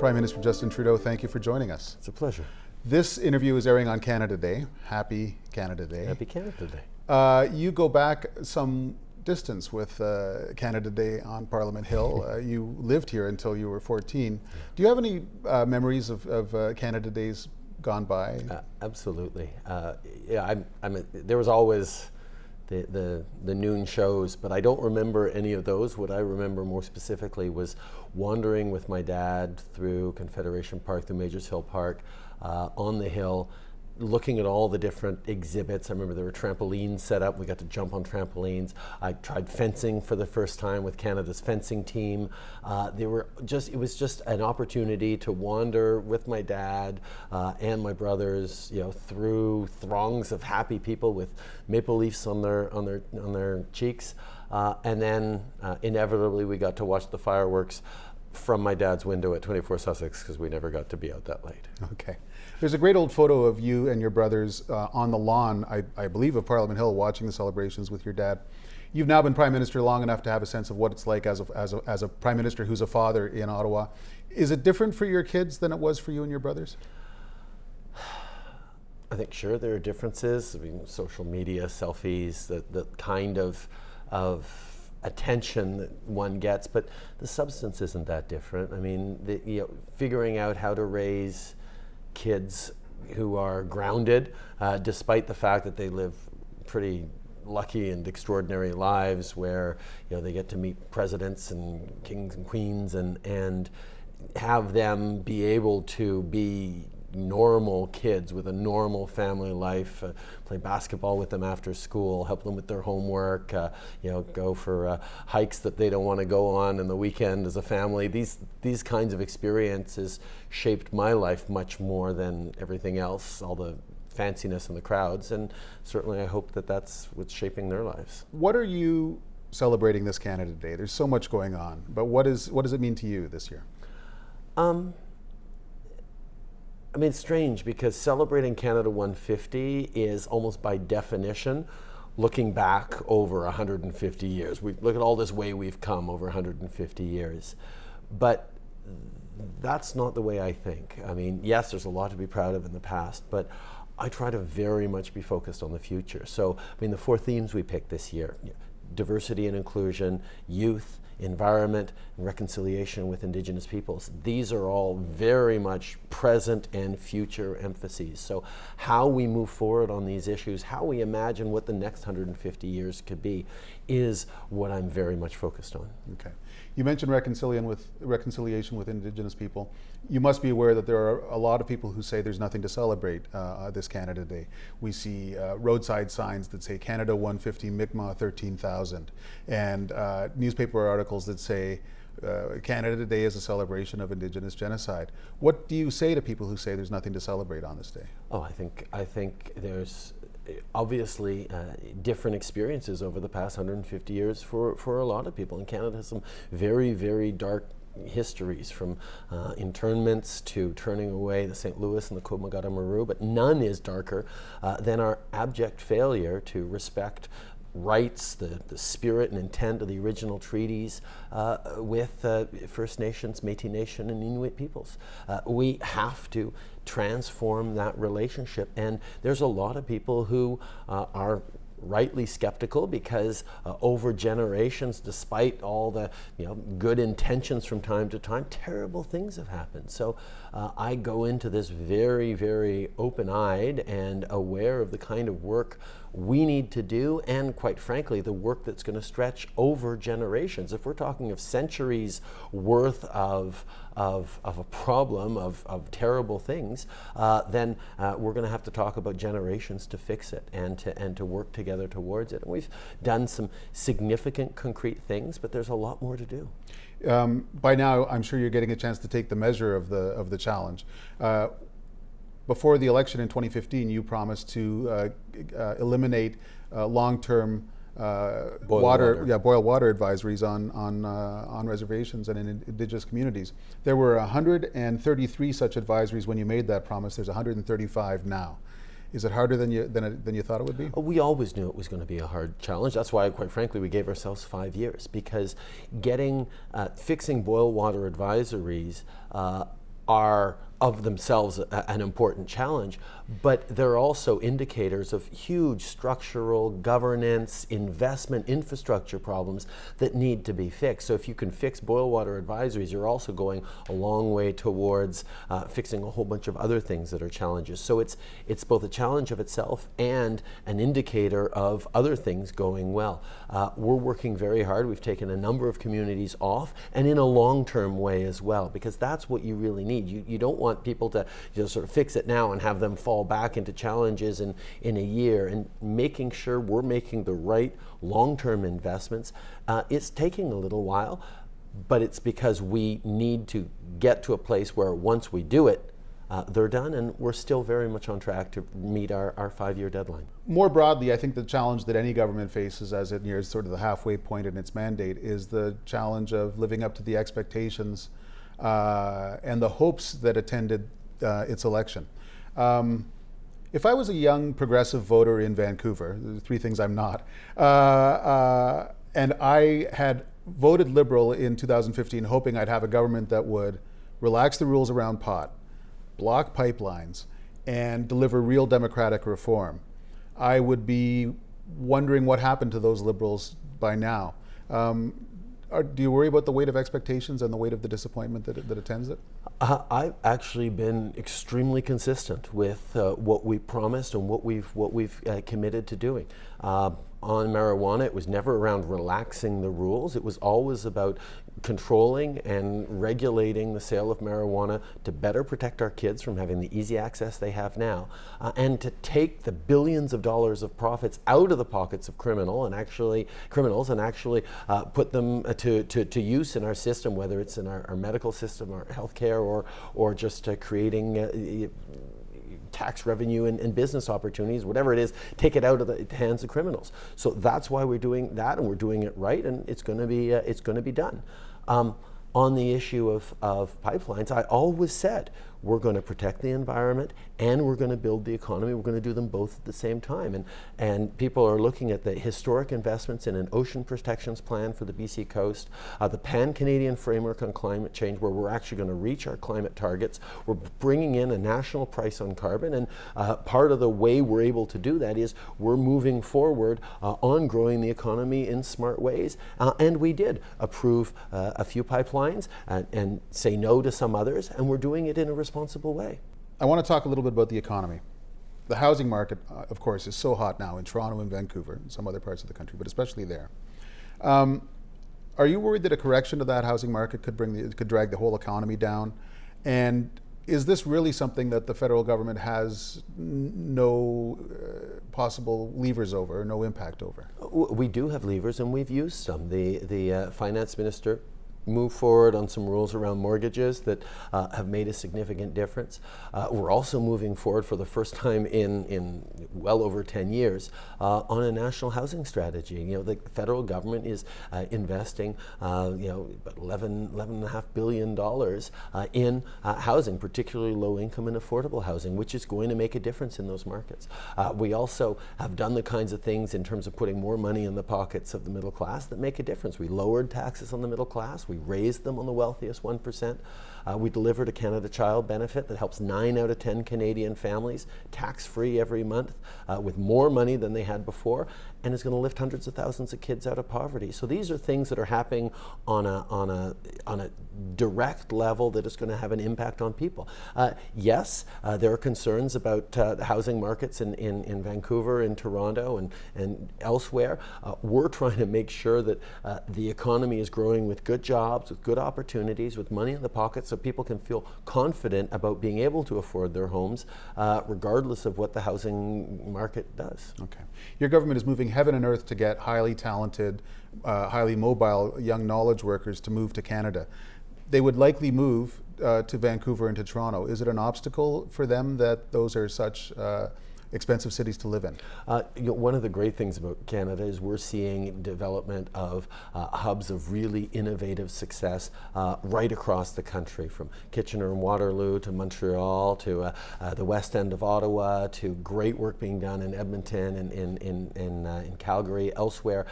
Prime Minister Justin Trudeau, thank you for joining us. It's a pleasure. This interview is airing on Canada Day. Happy Canada Day. Happy Canada Day. You go back some distance with Canada Day on Parliament Hill. You lived here until you were 14. Do you have any memories of Canada Days gone by? Absolutely. Yeah, there was always the noon shows, but I don't remember any of those. What I remember more specifically was wandering with my dad through Confederation Park, through Majors Hill Park, on the hill, looking at all the different exhibits. I remember there were trampolines set up. We got to jump on trampolines. I tried fencing for the first time with Canada's fencing team. It was just an opportunity to wander with my dad and my brothers, through throngs of happy people with maple leafs on their cheeks. And then inevitably we got to watch the fireworks from my dad's window at 24 Sussex, because we never got to be out that late. Okay. There's a great old photo of you and your brothers on the lawn, I believe, of Parliament Hill, watching the celebrations with your dad. You've now been Prime Minister long enough to have a sense of what it's like as a Prime Minister who's a father in Ottawa. Is it different for your kids than it was for you and your brothers? I think, sure, there are differences. I mean, social media, selfies, the kind of attention that one gets, but the substance isn't that different. I mean, figuring out how to raise kids who are grounded, despite the fact that they live pretty lucky and extraordinary lives where they get to meet presidents and kings and queens and have them be able to be normal kids with a normal family life, play basketball with them after school, help them with their homework, go for hikes that they don't want to go on in the weekend as a family. These kinds of experiences shaped my life much more than everything else, all the fanciness and the crowds, and certainly I hope that that's what's shaping their lives. What are you celebrating this Canada Day? There's so much going on, but what does it mean to you this year? I mean, it's strange because celebrating Canada 150 is almost by definition looking back over 150 years. We look at all this way we've come over 150 years. But that's not the way I think. I mean, yes, there's a lot to be proud of in the past, but I try to very much be focused on the future. So, I mean, the 4 themes we picked this year: diversity and inclusion, youth, environment, and reconciliation with Indigenous peoples. These are all very much present and future emphases. So how we move forward on these issues, how we imagine what the next 150 years could be, is what I'm very much focused on. Okay. You mentioned reconciliation with Indigenous people. You must be aware that there are a lot of people who say there's nothing to celebrate this Canada Day. We see roadside signs that say Canada 150, Mi'kmaq 13,000, and newspaper articles that say Canada Day is a celebration of Indigenous genocide. What do you say to people who say there's nothing to celebrate on this day? Oh, I think there's obviously different experiences over the past 150 years for a lot of people. And Canada has some very, very dark histories, from internments to turning away the St. Louis and the Komagata-Maru, but none is darker than our abject failure to respect rights, the spirit and intent of the original treaties with First Nations, Métis Nation, and Inuit peoples. We have to transform that relationship, and there's a lot of people who are rightly skeptical because over generations, despite all the good intentions from time to time, terrible things have happened. So I go into this very, very open-eyed and aware of the kind of work we need to do, and quite frankly, the work that's going to stretch over generations. If we're talking of centuries worth of a problem, of terrible things, then we're going to have to talk about generations to fix it and to work together towards it. And we've done some significant concrete things, but there's a lot more to do. By now, I'm sure you're getting a chance to take the measure of the challenge. Before the election in 2015, you promised to eliminate long-term boil water advisories on reservations and in Indigenous communities. There were 133 such advisories when you made that promise. There's 135 now. Is it harder than you thought it would be? We always knew it was going to be a hard challenge. That's why, quite frankly, we gave ourselves 5 years, because fixing boil water advisories are of themselves an important challenge, but they're also indicators of huge structural governance, investment, infrastructure problems that need to be fixed. So if you can fix boil water advisories, you're also going a long way towards fixing a whole bunch of other things that are challenges. So it's both a challenge of itself and an indicator of other things going well. We're working very hard. We've taken a number of communities off, and in a long-term way as well, because that's what you really need. You don't want people to sort of fix it now and have them fall back into challenges in a year. And making sure we're making the right long-term investments, it's taking a little while, but it's because we need to get to a place where once we do it, they're done, and we're still very much on track to meet our 5-year deadline. More broadly, I think the challenge that any government faces as it nears sort of the halfway point in its mandate is the challenge of living up to the expectations and the hopes that attended its election. If I was a young progressive voter in Vancouver, the three things I'm not, and I had voted Liberal in 2015 hoping I'd have a government that would relax the rules around pot, block pipelines, and deliver real democratic reform, I would be wondering what happened to those Liberals by now. Do you worry about the weight of expectations and the weight of the disappointment that attends it? I've actually been extremely consistent with what we promised and what we've committed to doing. On marijuana, it was never around relaxing the rules. It was always about controlling and regulating the sale of marijuana to better protect our kids from having the easy access they have now, and to take the billions of dollars of profits out of the pockets of criminals and actually put them to use in our system, whether it's in our medical system, our healthcare, or just creating tax revenue and business opportunities, whatever it is, take it out of the hands of criminals. So that's why we're doing that, and we're doing it right, and it's going to be done. On the issue of pipelines, I always said we're going to protect the environment and we're going to build the economy. We're going to do them both at the same time. And people are looking at the historic investments in an ocean protections plan for the BC coast, the Pan-Canadian framework on climate change, where we're actually going to reach our climate targets. We're bringing in a national price on carbon, and part of the way we're able to do that is we're moving forward on growing the economy in smart ways. And we did approve a few pipelines and say no to some others, and we're doing it in a responsible way. I want to talk a little bit about the economy. The housing market, of course, is so hot now in Toronto and Vancouver and some other parts of the country, but especially there. Are you worried that a correction to that housing market could drag the whole economy down? And is this really something that the federal government has no possible levers over, or no impact over? We do have levers, and we've used some. The finance minister move forward on some rules around mortgages that have made a significant difference. We're also moving forward for the first time in well over 10 years on a national housing strategy. The federal government is investing about $11.5 billion in housing, particularly low income and affordable housing, which is going to make a difference in those markets. We also have done the kinds of things in terms of putting more money in the pockets of the middle class that make a difference. We lowered taxes on the middle class. We raised them on the wealthiest 1%. We delivered a Canada Child benefit that helps 9 out of 10 Canadian families tax-free every month with more money than they had before, and is going to lift hundreds of thousands of kids out of poverty. So these are things that are happening on a direct level that is going to have an impact on people. Yes, there are concerns about the housing markets in Vancouver, in Toronto, and elsewhere. We're trying to make sure that the economy is growing with good jobs, with good opportunities, with money in the pocket, so people can feel confident about being able to afford their homes, regardless of what the housing market does. Okay. Your government is moving heaven and earth to get highly talented, highly mobile young knowledge workers to move to Canada. They would likely move to Vancouver and to Toronto. Is it an obstacle for them that those are such expensive cities to live in. One of the great things about Canada is we're seeing development of hubs of really innovative success right across the country, from Kitchener and Waterloo to Montreal to the west end of Ottawa, to great work being done in Edmonton and in Calgary, elsewhere.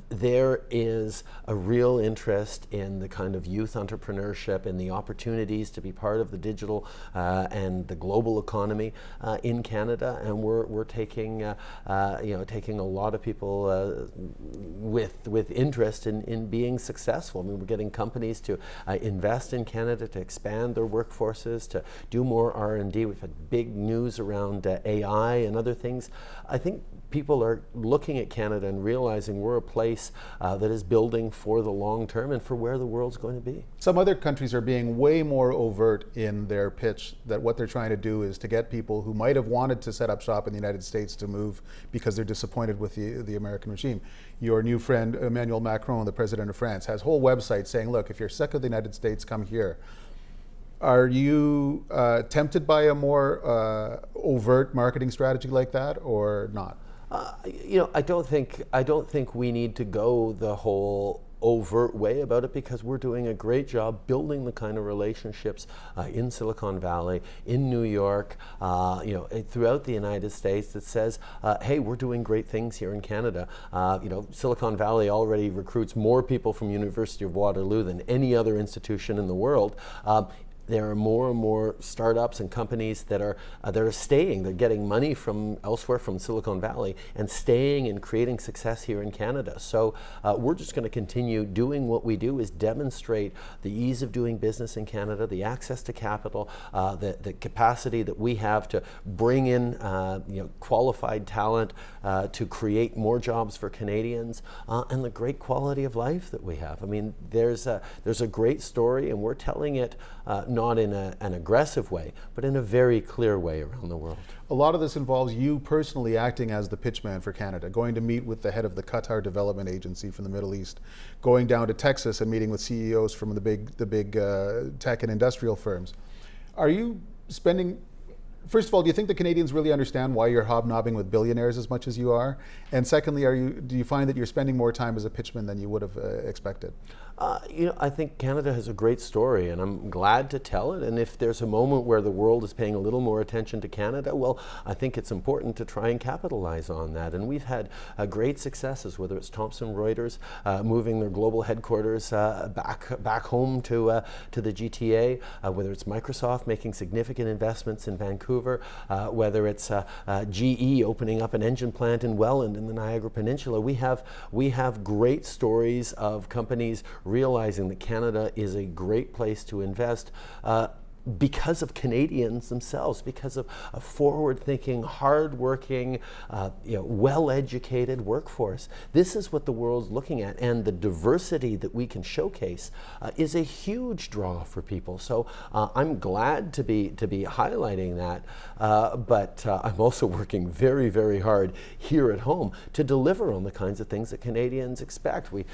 There is a real interest in the kind of youth entrepreneurship and the opportunities to be part of the digital and the global economy in Canada, and we're taking taking a lot of people with interest in being successful. I mean, we're getting companies to invest in Canada, to expand their workforces, to do more R&D. We've had big news around AI and other things. I think people are looking at Canada and realizing we're a place that is building for the long term and for where the world's going to be. Some other countries are being way more overt in their pitch that what they're trying to do is to get people who might have wanted to set up shop in the United States to move because they're disappointed with the American regime. Your new friend, Emmanuel Macron, the president of France, has whole websites saying, look, if you're sick of the United States, come here. Are you tempted by a more overt marketing strategy like that, or not? I don't think we need to go the whole overt way about it, because we're doing a great job building the kind of relationships in Silicon Valley, in New York, throughout the United States that says, hey, we're doing great things here in Canada. Silicon Valley already recruits more people from University of Waterloo than any other institution in the world. There are more and more startups and companies that are staying. They're getting money from elsewhere, from Silicon Valley, and staying and creating success here in Canada. So we're just going to continue doing what we do, is demonstrate the ease of doing business in Canada, the access to capital, the capacity that we have to bring in qualified talent to create more jobs for Canadians, and the great quality of life that we have. I mean, there's a great story, and we're telling it not in an aggressive way, but in a very clear way around the world. A lot of this involves you personally acting as the pitchman for Canada, going to meet with the head of the Qatar Development Agency from the Middle East, going down to Texas and meeting with CEOs from the big tech and industrial firms. Are you spending? First of all, do you think the Canadians really understand why you're hobnobbing with billionaires as much as you are? And secondly, do you find that you're spending more time as a pitchman than you would have expected? I think Canada has a great story, and I'm glad to tell it. And if there's a moment where the world is paying a little more attention to Canada, well, I think it's important to try and capitalize on that. And we've had great successes, whether it's Thomson Reuters moving their global headquarters back home to the GTA, whether it's Microsoft making significant investments in Vancouver, whether it's GE opening up an engine plant in Welland in the Niagara Peninsula. We have great stories of companies realizing that Canada is a great place to invest because of Canadians themselves, because of a forward-thinking, hard-working, well-educated workforce. This is what the world's looking at, and the diversity that we can showcase is a huge draw for people. So I'm glad to be highlighting that, but I'm also working very, very hard here at home to deliver on the kinds of things that Canadians expect. We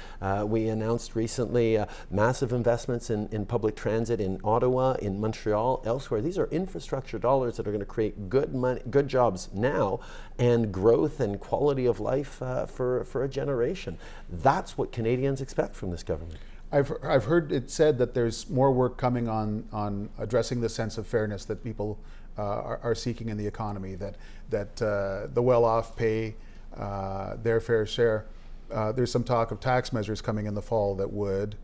announced recently massive investments in public transit in Ottawa, in Montreal, elsewhere. These are infrastructure dollars that are going to create good jobs now, and growth and quality of life for a generation. That's what Canadians expect from this government. I've heard it said that there's more work coming on addressing the sense of fairness that people are seeking in the economy, that the well-off pay their fair share. There's some talk of tax measures coming in the fall that would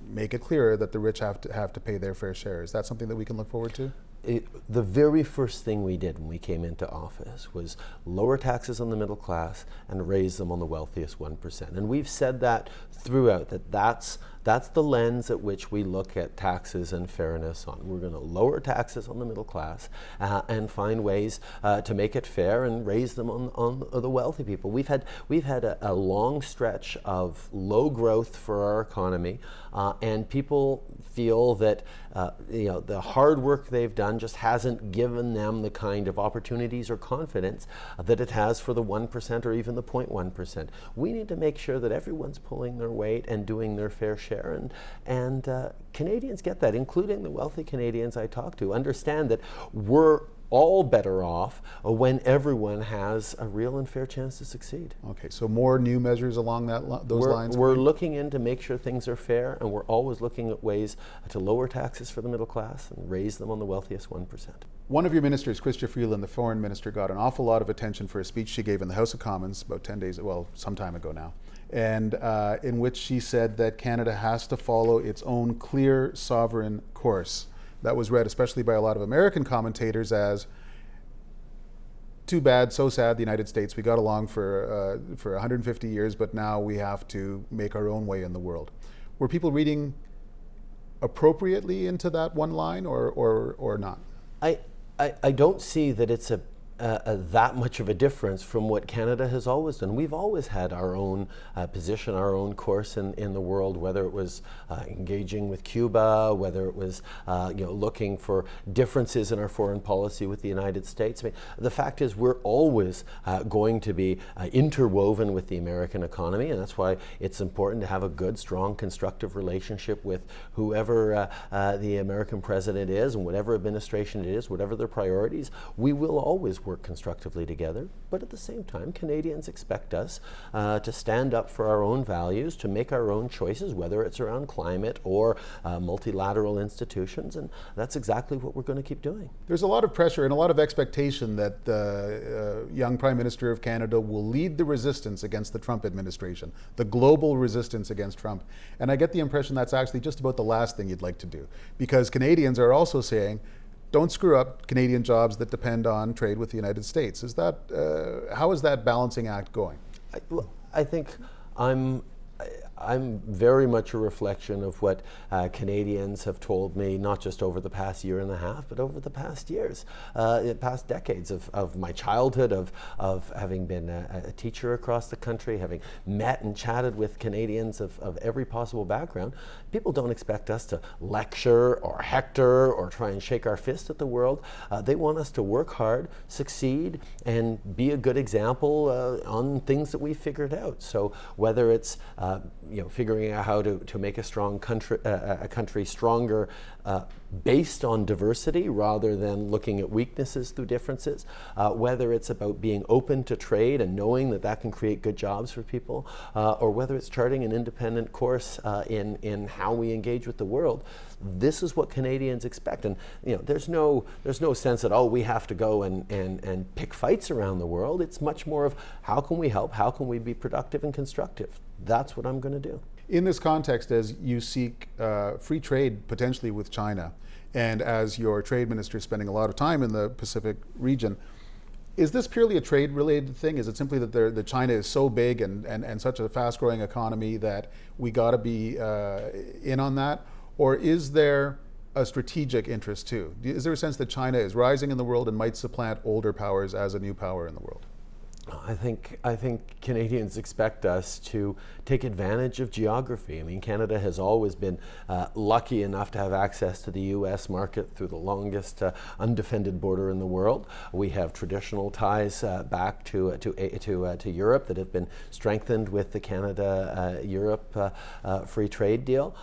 make it clearer that the rich have to pay their fair share. Is that something that we can look forward to? The very first thing we did when we came into office was lower taxes on the middle class and raise them on the wealthiest 1%. And we've said that throughout, that's the lens at which we look at taxes and fairness on. We're going to lower taxes on the middle class and find ways to make it fair and raise them on the wealthy people. We've had a long stretch of low growth for our economy, and people feel that the hard work they've done just hasn't given them the kind of opportunities or confidence that it has for the 1% or even the 0.1%. We need to make sure that everyone's pulling their weight and doing their fair share. And Canadians get that, including the wealthy Canadians I talk to, understand that we're all better off when everyone has a real and fair chance to succeed. Okay, so more new measures along those lines? We're looking in to make sure things are fair, and we're always looking at ways to lower taxes for the middle class and raise them on the wealthiest 1%. One of your ministers, Chrystia Freeland, the foreign minister, got an awful lot of attention for a speech she gave in the House of Commons about 10 days, well, some time ago now, and in which she said that Canada has to follow its own clear sovereign course. That was read especially by a lot of American commentators as, too bad, so sad, the United States. We got along for 150 years, but now we have to make our own way in the world. Were people reading appropriately into that one line or not? I don't see that it's that much of a difference from what Canada has always done. We've always had our own position, our own course in the world, whether it was engaging with Cuba, whether it was looking for differences in our foreign policy with the United States. I mean, the fact is we're always going to be interwoven with the American economy, and that's why it's important to have a good, strong, constructive relationship with whoever the American president is and whatever administration it is, whatever their priorities. We will always work constructively together, but at the same time, Canadians expect us to stand up for our own values, to make our own choices, whether it's around climate or multilateral institutions, and that's exactly what we're going to keep doing. There's a lot of pressure and a lot of expectation that the young Prime Minister of Canada will lead the resistance against the Trump administration, the global resistance against Trump. And I get the impression that's actually just about the last thing you'd like to do, because Canadians are also saying, don't screw up Canadian jobs that depend on trade with the United States. Is that how is that balancing act going? I think I'm very much a reflection of what Canadians have told me, not just over the past year and a half, but over the past years, past decades of my childhood, of having been a teacher across the country, having met and chatted with Canadians of every possible background. People don't expect us to lecture or hector or try and shake our fist at the world. They want us to work hard, succeed, and be a good example on things that we've figured out. So whether it's figuring out how to make a strong country, a country stronger based on diversity rather than looking at weaknesses through differences, whether it's about being open to trade and knowing that that can create good jobs for people, or whether it's charting an independent course in how we engage with the world. This is what Canadians expect, and there's no sense that we have to go and pick fights around the world. It's much more of how can we help, how can we be productive and constructive. That's what I'm going to do. In this context, as you seek free trade potentially with China, and as your trade minister is spending a lot of time in the Pacific region, is this purely a trade-related thing? Is it simply that China is so big and such a fast-growing economy that we got to be in on that? Or is there a strategic interest too? Is there a sense that China is rising in the world and might supplant older powers as a new power in the world? I think Canadians expect us to take advantage of geography. I mean, Canada has always been lucky enough to have access to the U.S. market through the longest undefended border in the world. We have traditional ties back to Europe that have been strengthened with the Canada-Europe free trade deal.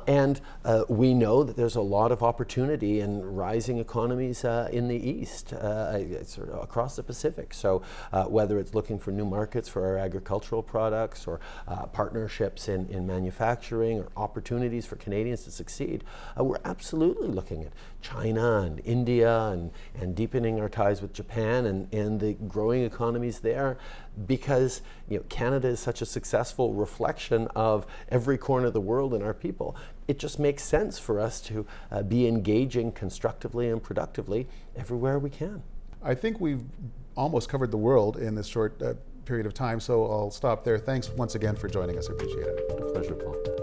And we know that there's a lot of opportunity in rising economies in the East, sort of across the Pacific. So whether it's looking for new markets for our agricultural products or partnerships in manufacturing or opportunities for Canadians to succeed, we're absolutely looking at China and India and deepening our ties with Japan and the growing economies there, because Canada is such a successful reflection of every corner of the world and our people. It just makes sense for us to be engaging constructively and productively everywhere we can. I think we've almost covered the world in this short period of time, so I'll stop there. Thanks once again for joining us. I appreciate it. Pleasure, Paul.